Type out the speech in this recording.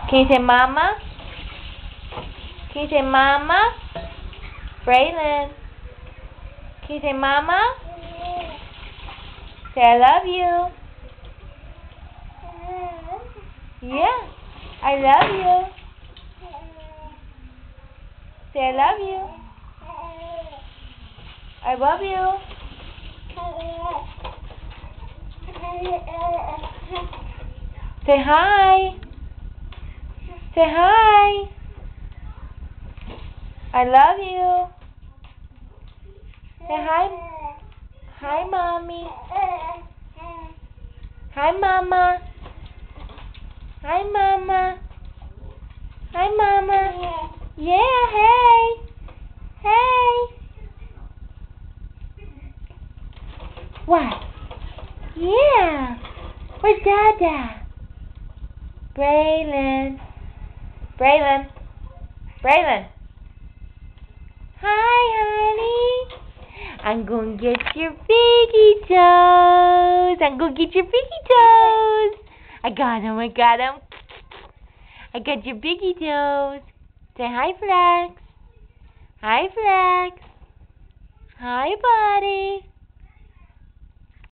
Can you say mama? Can you say mama? Braylon. Can you say mama? Say I love you. Yeah, I love you. Say I love you. I love you. Say hi. Say hi. I love you. Say hi. Hi, mommy. Hi, mama. Hi, mama. Hi, mama. Yeah, hey. Hey. What? Yeah. Where's Dada? Braylon. Braylon. Braylon. Hi, honey. I'm gonna get your piggy toes. I'm gonna get your piggy toes. I got 'em. I got 'em. I got your piggy toes. Say hi, Flex. Hi, Flex. Hi, buddy.